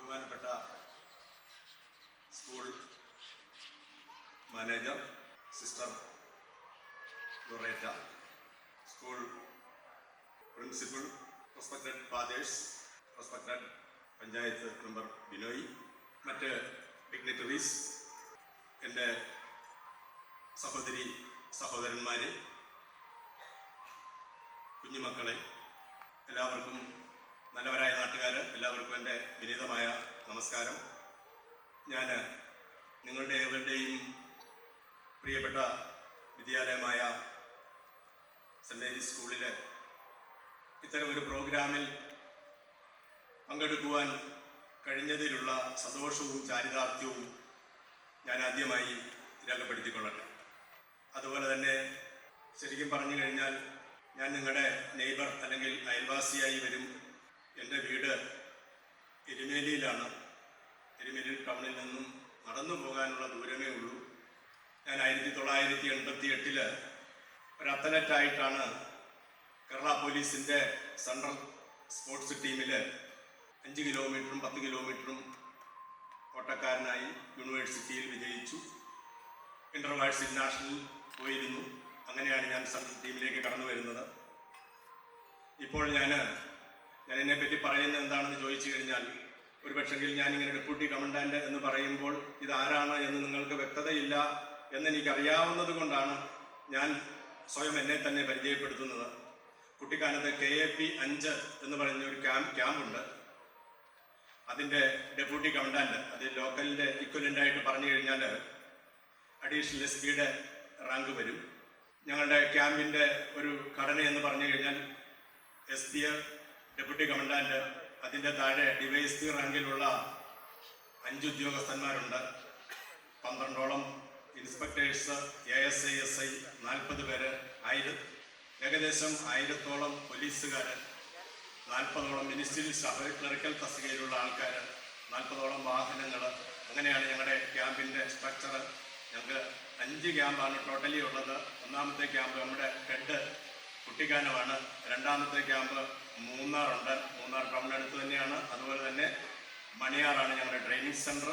ബഹുമാനപ്പെട്ട school manager sister Loretta, school principal, respected fathers, respected panchayat member Binoy, മറ്റ് dignitaries, എൻ്റെ സഹോദരി സഹോദരന്മാരെ, കുഞ്ഞുമക്കളെ, എല്ലാവർക്കും, നല്ലവരായ നാട്ടുകാർ, എല്ലാവർക്കും എൻ്റെ വിനീതമായ നമസ്കാരം. ഞാൻ നിങ്ങളുടെ ഏവരുടെയും പ്രിയപ്പെട്ട വിദ്യാലയമായ സെൻറ് മേരീസ് സ്കൂളിൽ ഇത്തരമൊരു പ്രോഗ്രാമിൽ പങ്കെടുക്കുവാൻ കഴിഞ്ഞതിലുള്ള സന്തോഷവും ചാരിതാർത്ഥ്യവും ഞാൻ ആദ്യമായി രേഖപ്പെടുത്തിക്കൊള്ളട്ടെ. അതുപോലെ തന്നെ ശരിക്കും പറഞ്ഞു കഴിഞ്ഞാൽ ഞാൻ നിങ്ങളുടെ നെയ്ബർ അല്ലെങ്കിൽ അയൽവാസിയായി വരും. എൻ്റെ വീട് എരുമേലിയിലാണ്. എരുമേലി ടൗണിൽ നിന്നും നടന്നു പോകാനുള്ള ദൂരമേ ഉള്ളൂ. ഞാൻ 1988 ഒരു അത്ലറ്റായിട്ടാണ് കേരള പോലീസിൻ്റെ സെൻട്രൽ സ്പോർട്സ് ടീമിൽ 5 കിലോമീറ്ററും 10 കിലോമീറ്ററും ഓട്ടക്കാരനായി യൂണിവേഴ്സിറ്റിയിൽ വിജയിച്ചു. ഇൻ്റർവേഴ്സിറ്റി നാഷണൽ പോയിരുന്നു. അങ്ങനെയാണ് ഞാൻ സെൻട്രൽ ടീമിലേക്ക് കടന്നു വരുന്നത്. ഇപ്പോൾ ഞാൻ എന്നെപ്പറ്റി പറയുന്നത് എന്താണെന്ന് ചോദിച്ചു കഴിഞ്ഞാൽ, ഒരു പക്ഷെങ്കിൽ ഞാനിങ്ങനെ ഡെപ്യൂട്ടി കമാൻഡന്റ് എന്ന് പറയുമ്പോൾ ഇതാരാണ് എന്ന് നിങ്ങൾക്ക് വ്യക്തതയില്ല എന്നെനിക്കറിയാവുന്നത് കൊണ്ടാണ് ഞാൻ സ്വയം എന്നെ തന്നെ പരിചയപ്പെടുത്തുന്നത്. കുട്ടിക്കാലത്ത് KAP 5 എന്ന് പറയുന്ന ഒരു ക്യാമ്പുണ്ട്. അതിൻ്റെ ഡെപ്യൂട്ടി കമാൻഡന്റ്, അത് ലോക്കലിൻ്റെ ഇക്വലൻ്റായിട്ട് പറഞ്ഞു കഴിഞ്ഞാൽ അഡീഷണൽ SPയുടെ റാങ്ക് വരും. ഞങ്ങളുടെ ക്യാമ്പിൻ്റെ ഒരു ഘടന എന്ന് പറഞ്ഞു കഴിഞ്ഞാൽ SP, ഡെപ്യൂട്ടി കമാൻഡന്റ്, അതിൻ്റെ താഴെ DYSP റാങ്കിലുള്ള 5 ഉദ്യോഗസ്ഥന്മാരുണ്ട്, 12ഓളം ഇൻസ്പെക്ടേഴ്സ്, ASI, SI, 40 പേര്, ഏകദേശം 1000ഓളം പോലീസുകാർ, 40ഓളം മിനിസ്ട്രിയൽ സ്റ്റാഫ്, ക്ലറിക്കൽ തസ്തികയിലുള്ള ആൾക്കാർ, 40ഓളം വാഹനങ്ങൾ. അങ്ങനെയാണ് ഞങ്ങളുടെ ക്യാമ്പിൻ്റെ സ്ട്രക്ചർ. ഞങ്ങൾക്ക് 5 ക്യാമ്പാണ് ടോട്ടലി ഉള്ളത്. ഒന്നാമത്തെ ക്യാമ്പ് നമ്മുടെ ഹെഡ് കുട്ടിക്കാനമാണ്. രണ്ടാമത്തെ ക്യാമ്പ് മൂന്നാറുണ്ട്. മൂന്നാർ ടൗണിനടുത്ത് തന്നെയാണ്. അതുപോലെ തന്നെ മണിയാറാണ് ഞങ്ങളുടെ ട്രെയിനിങ് സെൻറ്റർ.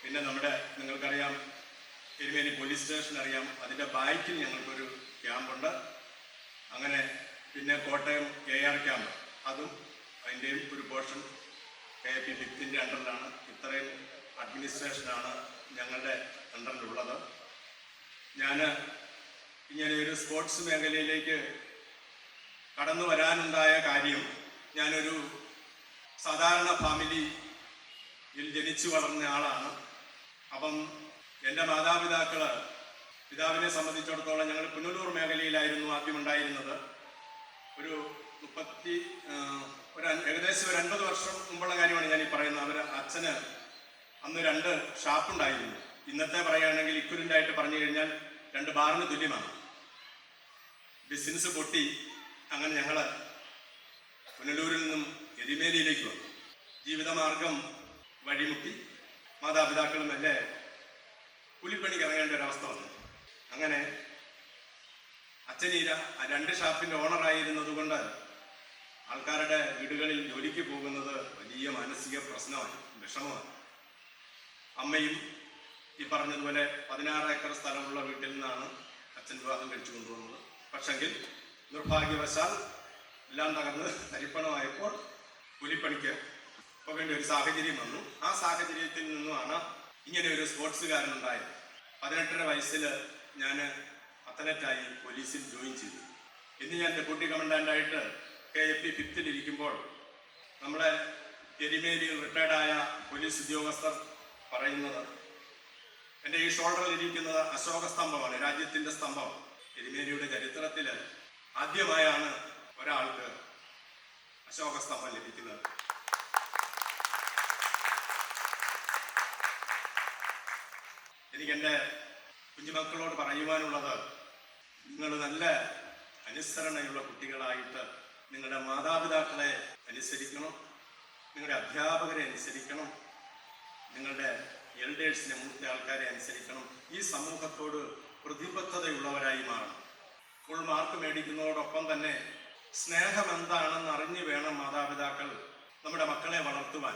പിന്നെ നമ്മുടെ, നിങ്ങൾക്കറിയാം, എരുമേലി പോലീസ് സ്റ്റേഷൻ അറിയാം, അതിൻ്റെ ബാക്കിൽ ഞങ്ങൾക്കൊരു ക്യാമ്പുണ്ട്. അങ്ങനെ പിന്നെ കോട്ടയം AR ക്യാമ്പ്, അതും അതിൻ്റെയും ഒരു പോർഷൻ KAP 5 അണ്ടറിലാണ്. ഇത്രയും അഡ്മിനിസ്ട്രേഷനാണ് ഞങ്ങളുടെ അണ്ടറിലുള്ളത്. ഞാൻ ഇങ്ങനെ ഒരു സ്പോർട്സ് മേഖലയിലേക്ക് കടന്നു വരാനുണ്ടായ കാര്യം, ഞാനൊരു സാധാരണ ഫാമിലിയിൽ ജനിച്ചു വളർന്ന ആളാണ്. അപ്പം എൻ്റെ പിതാവിനെ സംബന്ധിച്ചിടത്തോളം ഞങ്ങൾ പുനലൂർ മേഖലയിലായിരുന്നു ആദ്യം ഉണ്ടായിരുന്നത്. ഏകദേശം ഒരു 50 വർഷം മുമ്പുള്ള കാര്യമാണ് ഞാൻ ഈ പറയുന്നത്. അച്ഛന് അന്ന് 2 ഷാപ്പുണ്ടായിരുന്നു. ഇന്നത്തെ പറയുകയാണെങ്കിൽ ഇക്വലൻ്റായിട്ട് പറഞ്ഞു കഴിഞ്ഞാൽ 2 ബാറിന് തുല്യമാണ്. ബിസിനസ് പൊട്ടി. അങ്ങനെ ഞങ്ങൾ പുനലൂരിൽ നിന്നും എരുമേലിയിലേക്ക് വന്നു. ജീവിതമാർഗം വഴിമുട്ടി. മാതാപിതാക്കളും എന്നെ കൂലിപ്പണിക്ക് ഇറങ്ങേണ്ട ഒരവസ്ഥ വന്നു. അങ്ങനെ അച്ഛനീര 2 ഷാപ്പിൻ്റെ ഓണറായിരുന്നത് കൊണ്ട് ആൾക്കാരുടെ വീടുകളിൽ ജോലിക്ക് പോകുന്നത് വലിയ മാനസിക പ്രശ്നമാണ്, വിഷമമാണ്. അമ്മയും ഈ പറഞ്ഞതുപോലെ 16 ഏക്കർ സ്ഥലമുള്ള വീട്ടിൽ നിന്നാണ് അച്ഛൻ വിവാഹം കഴിച്ചു കൊണ്ടുവന്നത്. പക്ഷെങ്കിൽ നിർഭാഗ്യവശാൽ എല്ലാം തകർന്ന് തരിപ്പണമായപ്പോൾ കൂലിപ്പണിക്ക് പോകേണ്ട ഒരു സാഹചര്യം വന്നു. ആ സാഹചര്യത്തിൽ നിന്നുമാണ് ഇങ്ങനെ ഒരു സ്പോർട്സുകാരനുണ്ടായത്. 18 വയസ്സിൽ ഞാൻ അത്ലറ്റായി പോലീസിൽ ജോയിൻ ചെയ്തു. ഇന്ന് ഞാൻ ഡെപ്യൂട്ടി കമാൻഡൻ്റായിട്ട് KAP 5 നമ്മുടെ എരുമേലിയിൽ റിട്ടയർഡായ പോലീസ് ഉദ്യോഗസ്ഥർ പറയുന്നത്, എൻ്റെ ഈ ഷോൾഡറിൽ ഇരിക്കുന്നത് അശോക സ്തംഭമാണ്, രാജ്യത്തിൻ്റെ സ്തംഭം. എരുമേലിയുടെ ചരിത്രത്തിൽ ആദ്യമായാണ് ഒരാൾക്ക് അശോക സ്തംഭം ലഭിക്കുന്നത്. എനിക്കെൻ്റെ കുഞ്ഞുമക്കളോട് പറയുവാനുള്ളത്, നിങ്ങൾ നല്ല അനുസരണയുള്ള കുട്ടികളായിട്ട് നിങ്ങളുടെ മാതാപിതാക്കളെ അനുസരിക്കണം, നിങ്ങളുടെ അധ്യാപകരെ അനുസരിക്കണം, നിങ്ങളുടെ എൽഡേഴ്സിനെ, മൂത്ത ആൾക്കാരെ അനുസരിക്കണം. ഈ സമൂഹത്തോട് പ്രതിബദ്ധതയുള്ളവരായി മാറണം. ഫുൾ മാർക്ക് മേടിക്കുന്നതോടൊപ്പം തന്നെ സ്നേഹം എന്താണെന്ന് അറിഞ്ഞു വേണം മാതാപിതാക്കൾ നമ്മുടെ മക്കളെ വളർത്തുവാൻ.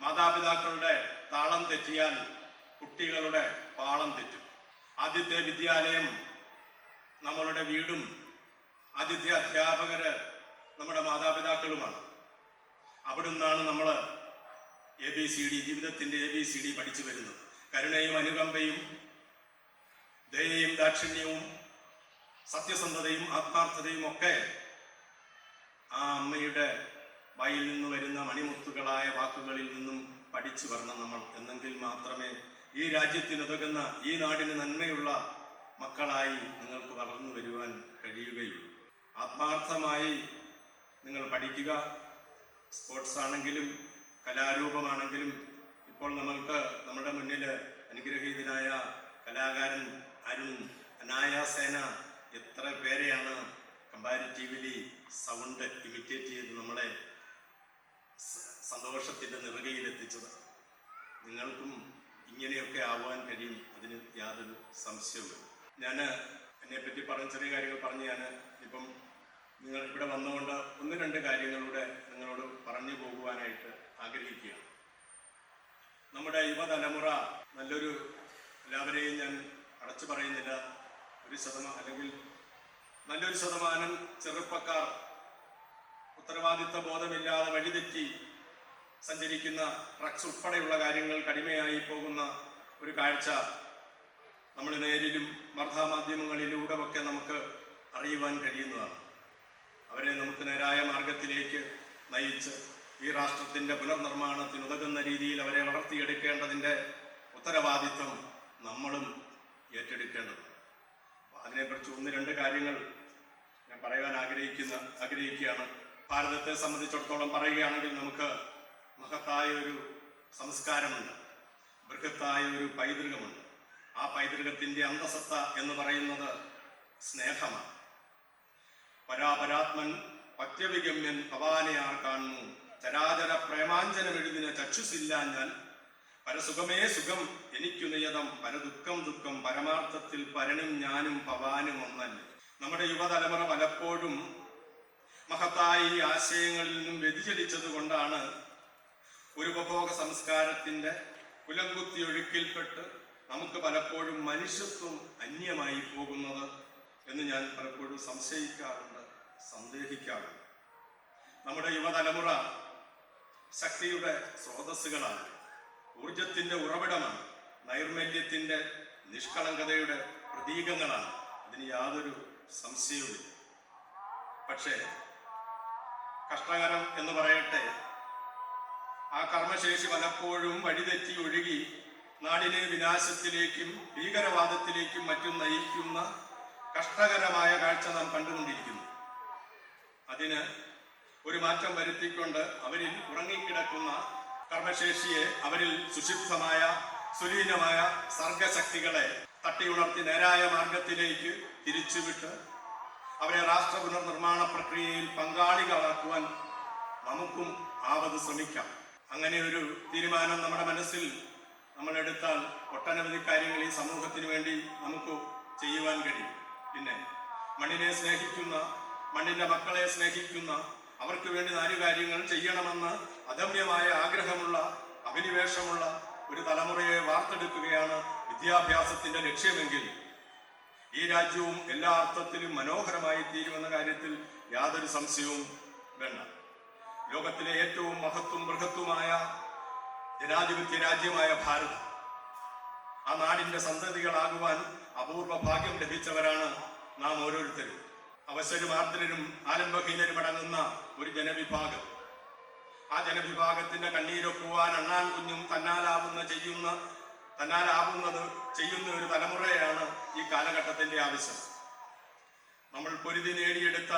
മാതാപിതാക്കളുടെ താളം തെറ്റിയാൽ കുട്ടികളുടെ പാളം തെറ്റും. ആദ്യത്തെ വിദ്യാലയം നമ്മളുടെ വീടും ആദ്യത്തെ അധ്യാപകര് നമ്മുടെ മാതാപിതാക്കളുമാണ്. അവിടുന്നാണ് നമ്മൾ ABCD, ജീവിതത്തിന്റെ ABCD പഠിച്ചു വരുന്നത്. കരുണയും അനുകമ്പയും ദയയും ദാക്ഷിണ്യവും സത്യസന്ധതയും ആത്മാർത്ഥതയും ഒക്കെ ആ അമ്മയുടെ വായിൽ നിന്ന് വരുന്ന മണിമുത്തുകളായ വാക്കുകളിൽ നിന്നും പഠിച്ചു വരണം നമ്മൾ. എന്നെങ്കിൽ മാത്രമേ ഈ രാജ്യത്തിനുതകുന്ന, ഈ നാടിന് നന്മയുള്ള മക്കളായി നിങ്ങൾക്ക് വളർന്നു വരുവാൻ കഴിയുകയുള്ളൂ. ആത്മാർത്ഥമായി നിങ്ങൾ പഠിക്കുക. സ്പോർട്സ് ആണെങ്കിലും കലാരൂപമാണെങ്കിലും. ഇപ്പോൾ നമ്മൾക്ക് നമ്മുടെ മുന്നിൽ അനുഗ്രഹീതനായ കലാകാരൻ അരുൺ അനായാസേന എത്ര പേരെയാണ് കമ്പാരിറ്റീവ്ലി സൗണ്ട് ഇമിറ്റേറ്റ് ചെയ്ത് നമ്മളെ സന്തോഷത്തിൻ്റെ നെറുകയിലെത്തിച്ചത്. നിങ്ങൾക്കും ഇങ്ങനെയൊക്കെ ആവാൻ കഴിയും, അതിന് യാതൊരു സംശയവും. ഞാൻ എന്നെപ്പറ്റി പറഞ്ഞ ചെറിയ കാര്യങ്ങൾ പറഞ്ഞ് ഞാൻ ഇപ്പം നിങ്ങൾ ഇവിടെ വന്നുകൊണ്ട് ഒന്ന് രണ്ട് കാര്യങ്ങളുടെ നിങ്ങളോട് പറഞ്ഞു പോകുവാനായിട്ട് ആഗ്രഹിക്കുകയാണ്. നമ്മുടെ യുവതലമുറ നല്ലൊരു, എല്ലാവരെയും ഞാൻ അടച്ചു പറയുന്നില്ല, 1% അല്ലെങ്കിൽ നല്ലൊരു ശതമാനം ചെറുപ്പക്കാർ ഉത്തരവാദിത്വ ബോധമില്ലാതെ വഴിതെറ്റി സഞ്ചരിക്കുന്ന ഡ്രഗ്സ് ഉൾപ്പെടെയുള്ള കാര്യങ്ങൾ കടിമയായി പോകുന്ന ഒരു കാഴ്ച നമ്മൾ നേരിലും വാർത്താമാധ്യമങ്ങളിലൂടെ ഒക്കെ നമുക്ക് അറിയുവാൻ കഴിയുന്നതാണ്. അവരെ നമുക്ക് നേരായ മാർഗത്തിലേക്ക് നയിച്ച് ഈ രാഷ്ട്രത്തിൻ്റെ പുനർനിർമ്മാണത്തിന് ഉതകുന്ന രീതിയിൽ അവരെ വളർത്തിയെടുക്കേണ്ടതിൻ്റെ ഉത്തരവാദിത്വം നമ്മളും ഏറ്റെടുക്കേണ്ടതുണ്ട്. അതിനെക്കുറിച്ച് ഒന്ന് രണ്ട് കാര്യങ്ങൾ ഞാൻ പറയാൻ ആഗ്രഹിക്കുകയാണ്. ഭാരതത്തെ സംബന്ധിച്ചിടത്തോളം പറയുകയാണെങ്കിൽ നമുക്ക് മഹത്തായ ഒരു സംസ്കാരമുണ്ട്, ബൃഹത്തായ ഒരു പൈതൃകമുണ്ട്. ആ പൈതൃകത്തിൻ്റെ അന്തസത്ത എന്ന് പറയുന്നത് സ്നേഹമാണ്. പരാപരാത്മൻ പത്യവിഗമ്യൻ ഭവാനെയാർ കാണുന്നു, ചരാചര പ്രേമാഞ്ജനമെഴുതിന ചക്ഷുസില്ലാഞ്ഞാൽ പരസുഖമേ സുഖം എനിക്കു നിയതം, പരദുഃഖം ദുഃഖം പരമാർത്ഥത്തിൽ പരനും ഞാനും ഭവാനും ഒന്നല്ലേ. നമ്മുടെ യുവതലമുറ പലപ്പോഴും മഹത്തായ ഈ ആശയങ്ങളിൽ നിന്നും വ്യതിചലിച്ചത് കൊണ്ടാണ് ഒരു ഉപഭോഗ സംസ്കാരത്തിൻ്റെ കുലംകുത്തി ഒഴുക്കിൽപ്പെട്ട് നമുക്ക് പലപ്പോഴും മനുഷ്യത്വം അന്യമായി പോകുന്നത് എന്ന് ഞാൻ പലപ്പോഴും സംശയിക്കാറുണ്ട്, സന്ദേഹിക്കാറുണ്ട്. നമ്മുടെ യുവതലമുറ ശക്തിയുടെ സ്രോതസ്സുകളാണ്, ഊർജത്തിൻ്റെ ഉറവിടമാണ്, നൈർമല്യത്തിൻ്റെ നിഷ്കളങ്കതയുടെ പ്രതീകങ്ങളാണ്. അതിന് യാതൊരു സംശയവുമില്ല. പക്ഷേ കഷ്ടകരം എന്ന് പറയട്ടെ, ആ കർമ്മശേഷി പലപ്പോഴും വഴിതെറ്റി ഒഴുകി നാടിനെ വിനാശത്തിലേക്കും ഭീകരവാദത്തിലേക്കും മറ്റും നയിക്കുന്ന കഷ്ടകരമായ കാഴ്ച നാം കണ്ടുകൊണ്ടിരിക്കുന്നു. അതിന് ഒരു മാറ്റം വരുത്തിക്കൊണ്ട് അവരിൽ ഉറങ്ങിക്കിടക്കുന്ന കർമ്മശേഷിയെ, അവരിൽ സുഷിപ്തമായ സുലീനമായ സർഗശക്തികളെ തട്ടിയുണർത്തി നേരായ മാർഗത്തിലേക്ക് തിരിച്ചുവിട്ട് അവരെ രാഷ്ട്ര പുനർനിർമ്മാണ പ്രക്രിയയിൽ പങ്കാളികളാക്കുവാൻ നമുക്കും ആവത് ശ്രമിക്കാം. അങ്ങനെ ഒരു തീരുമാനം നമ്മുടെ മനസ്സിൽ നമ്മൾ എടുത്താൽ ഒട്ടനവധി കാര്യങ്ങൾ ഈ സമൂഹത്തിന് വേണ്ടി നമുക്ക് ചെയ്യുവാൻ കഴിയും. പിന്നെ മണ്ണിനെ സ്നേഹിക്കുന്ന, മണ്ണിൻ്റെ മക്കളെ സ്നേഹിക്കുന്ന, അവർക്ക് വേണ്ടി 4 കാര്യങ്ങൾ ചെയ്യണമെന്ന് അദമ്യമായ ആഗ്രഹമുള്ള, അഭിനിവേശമുള്ള ഒരു തലമുറയെ വാർത്തെടുക്കുകയാണ് വിദ്യാഭ്യാസത്തിൻ്റെ ലക്ഷ്യമെങ്കിൽ ഈ രാജ്യവും എല്ലാ അർത്ഥത്തിലും മനോഹരമായി തീരുമെന്ന കാര്യത്തിൽ യാതൊരു സംശയവും വേണ്ട. ലോകത്തിലെ ഏറ്റവും മഹത്വം ബൃഹത്വമായ ജനാധിപത്യ രാജ്യമായ ഭാരതം, ആ നാടിൻ്റെ സന്തതികളാകുവാൻ അപൂർവ ഭാഗ്യം ലഭിച്ചവരാണ് നാം ഓരോരുത്തരും. അവശരും ആർദ്രരും ആലംബഹീനരും അടങ്ങുന്ന ഒരു ജനവിഭാഗം. ആ ജനവിഭാഗത്തിന്റെ കണ്ണീരൊക്കുവാൻ അണ്ണാൻ കുഞ്ഞും തന്നാലാവുന്നത് ചെയ്യുന്ന ഒരു തലമുറയാണ് ഈ കാലഘട്ടത്തിന്റെ ആവശ്യം. നമ്മൾ പൊരുതി നേടിയെടുത്ത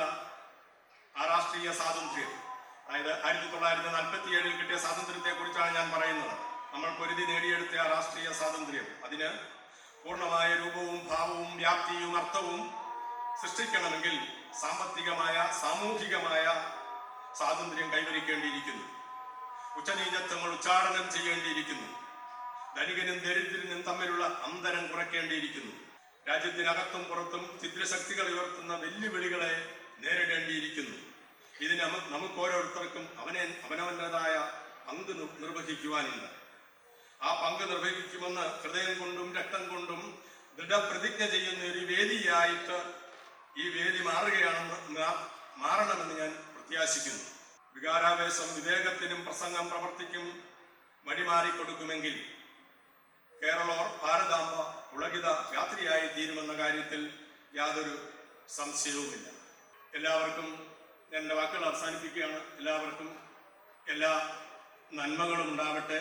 ആ രാഷ്ട്രീയ സ്വാതന്ത്ര്യം, അതായത് 1947 കിട്ടിയ സ്വാതന്ത്ര്യത്തെ കുറിച്ചാണ് ഞാൻ പറയുന്നത്. നമ്മൾ പൊരുതി നേടിയെടുത്ത ആ രാഷ്ട്രീയ സ്വാതന്ത്ര്യം, അതിന് പൂർണ്ണമായ രൂപവും ഭാവവും വ്യാപ്തിയും അർത്ഥവും സൃഷ്ടിക്കണമെങ്കിൽ സാമ്പത്തികമായ സാമൂഹികമായ സ്വാതന്ത്ര്യം കൈവരിക്കേണ്ടിയിരിക്കുന്നു. ഉച്ചനീചത്വങ്ങൾ ഉച്ചാടനം ചെയ്യേണ്ടിയിരിക്കുന്നു. ധനികനും ദരിദ്രനും തമ്മിലുള്ള അന്തരം കുറയ്ക്കേണ്ടിയിരിക്കുന്നു. രാജ്യത്തിനകത്തും പുറത്തും ഛിദ്രശക്തികൾ ഉയർത്തുന്ന വെല്ലുവിളികളെ നേരിടേണ്ടിയിരിക്കുന്നു. ഇതിന് നമുക്ക് ഓരോരുത്തർക്കും അവനവൻ്റെതായ പങ്ക് നിർവഹിക്കുവാനുണ്ട്. ആ പങ്ക് നിർവഹിക്കുമെന്ന് ഹൃദയം കൊണ്ടും രക്തം കൊണ്ടും ദൃഢപ്രതിജ്ഞ ചെയ്യുന്ന ഒരു വേദിയായിട്ട് ഈ വേദി മാറണമെന്ന് ഞാൻ പ്രത്യാശിക്കുന്നു. വികാരാവേശം വിവേകത്തിനും പ്രസംഗം പ്രവർത്തിക്കും വഴിമാറിക്കൊടുക്കുമെങ്കിൽ കേരളോർ ഭാരതാംബ പുളകിത യാത്രയായി തീരുമെന്ന കാര്യത്തിൽ യാതൊരു സംശയവുമില്ല. എല്ലാവർക്കും എൻ്റെ വാക്കുകൾ അവസാനിപ്പിക്കുകയാണ്. എല്ലാവർക്കും എല്ലാ നന്മകളും ഉണ്ടാവട്ടെ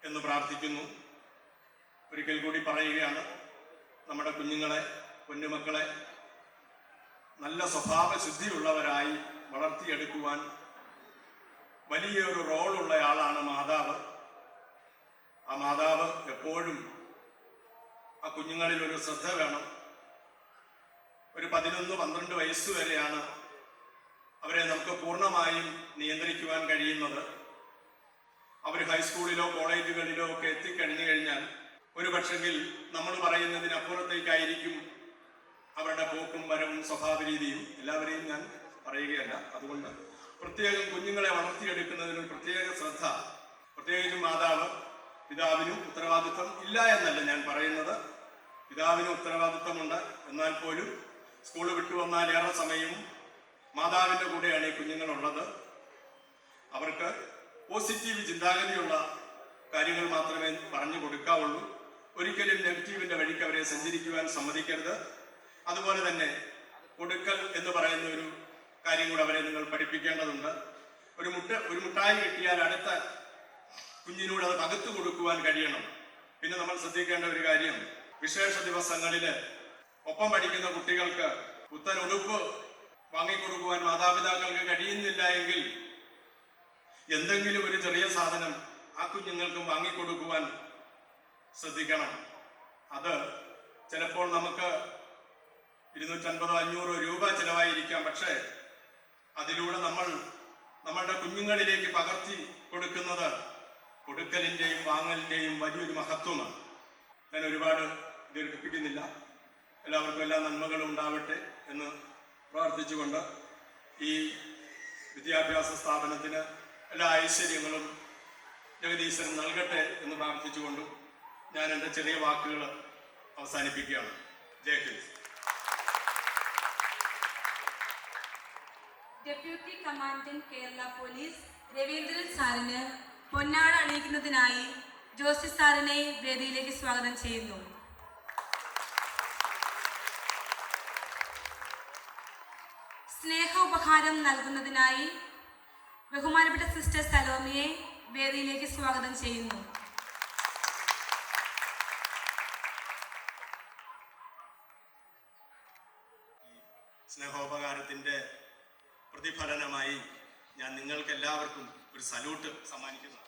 എന്ന് പ്രാർത്ഥിക്കുന്നു. ഒരിക്കൽ കൂടി പറയുകയാണ്, നമ്മുടെ കുഞ്ഞുങ്ങളെ, കുഞ്ഞുമക്കളെ നല്ല സ്വഭാവ ശുദ്ധിയുള്ളവരായി വളർത്തിയെടുക്കുവാൻ വലിയൊരു റോളുള്ളയാളാണ് മാതാവ്. ആ മാതാവ് എപ്പോഴും ആ കുഞ്ഞുങ്ങളിൽ ഒരു ശ്രദ്ധ വേണം. ഒരു 11-12 വയസ്സ് വരെയാണ് അവരെ നമുക്ക് പൂർണ്ണമായും നിയന്ത്രിക്കുവാൻ കഴിയുന്നത്. അവർ ഹൈസ്കൂളിലോ കോളേജുകളിലോ ഒക്കെ എത്തിക്കഴിഞ്ഞു കഴിഞ്ഞാൽ ഒരു പക്ഷെങ്കിൽ നമ്മൾ പറയുന്നതിനപ്പുറത്തേക്കായിരിക്കും അവരുടെ പോക്കും വരവും സ്വഭാവ രീതിയും. എല്ലാവരെയും ഞാൻ പറയുകയല്ല. അതുകൊണ്ട് പ്രത്യേകം കുഞ്ഞുങ്ങളെ വളർത്തിയെടുക്കുന്നതിന് പ്രത്യേക ശ്രദ്ധ, പ്രത്യേകിച്ചും മാതാവ്, പിതാവിനും ഉത്തരവാദിത്വം ഇല്ല എന്നല്ല ഞാൻ പറയുന്നത്. പിതാവിനും ഉത്തരവാദിത്വമുണ്ട്. എന്നാൽ പോലും സ്കൂൾ വിട്ടു വന്നാൽ ഏറെ സമയവും മാതാവിൻ്റെ കൂടെയാണ് ഈ കുഞ്ഞുങ്ങളുള്ളത്. അവർക്ക് പോസിറ്റീവ് ചിന്താഗതിയുള്ള കാര്യങ്ങൾ മാത്രമേ പറഞ്ഞു കൊടുക്കാവുള്ളൂ. ഒരിക്കലും നെഗറ്റീവിൻ്റെ വഴിക്ക് അവരെ സഞ്ചരിക്കുവാൻ സമ്മതിക്കരുത്. അതുപോലെ തന്നെ കൊടുക്കൽ എന്ന് പറയുന്ന ഒരു കാര്യം കൂടെ അവരെ നിങ്ങൾ പഠിപ്പിക്കേണ്ടതുണ്ട്. ഒരു മുട്ടായി കിട്ടിയാൽ അടുത്ത കുഞ്ഞിനോട് അത് പകർത്തു കൊടുക്കുവാൻ കഴിയണം. പിന്നെ നമ്മൾ ശ്രദ്ധിക്കേണ്ട ഒരു കാര്യം, വിശേഷ ദിവസങ്ങളിൽ ഒപ്പം പഠിക്കുന്ന കുട്ടികൾക്ക് പുത്തൻ ഉടുപ്പ് വാങ്ങിക്കൊടുക്കുവാൻ മാതാപിതാക്കൾക്ക് കഴിയുന്നില്ല എങ്കിൽ എന്തെങ്കിലും ഒരു ചെറിയ സാധനം ആ കുഞ്ഞുങ്ങൾക്കും വാങ്ങിക്കൊടുക്കുവാൻ ശ്രദ്ധിക്കണം. അത് ചിലപ്പോൾ നമുക്ക് 250-500 രൂപ ചിലവായിരിക്കാം. പക്ഷേ അതിലൂടെ നമ്മളുടെ കുഞ്ഞുങ്ങളിലേക്ക് പകർത്തി കൊടുക്കുന്നത് കൊടുക്കലിൻ്റെയും വാങ്ങലിൻ്റെയും വലിയൊരു മഹത്വമാണ്. ഞാൻ ഒരുപാട് ദീർഘിപ്പിക്കുന്നില്ല. എല്ലാവർക്കും എല്ലാ നന്മകളും ഉണ്ടാവട്ടെ എന്ന് പ്രാർത്ഥിച്ചുകൊണ്ട് ഈ വിദ്യാഭ്യാസ സ്ഥാപനത്തിന് എല്ലാ ഐശ്വര്യങ്ങളും ജഗദീശ്വരൻ നൽകട്ടെ എന്ന് പ്രാർത്ഥിച്ചുകൊണ്ടും ഞാൻ എൻ്റെ ചെറിയ വാക്കുകൾ അവസാനിപ്പിക്കുകയാണ്. Jai Hind. Deputy commandant Kerala police Raveendran സാറിന് പൊന്നാട അണിയിക്കുന്നതിനായി ജോസി സാറിനെ വേദിയിലേക്ക് സ്വാഗതം ചെയ്യുന്നു. സ്നേഹോപഹാരം നൽകുന്നതിനായി ബഹുമാനപ്പെട്ട സിസ്റ്റർ സലോമിയെ വേദിയിലേക്ക് സ്വാഗതം ചെയ്യുന്നു. സ്നേഹോപകാരത്തിൻ്റെ പ്രതിഫലനമായി ഞാൻ നിങ്ങൾക്ക് എല്ലാവർക്കും ഒരു സല്യൂട്ട് സമ്മാനിക്കുന്നു.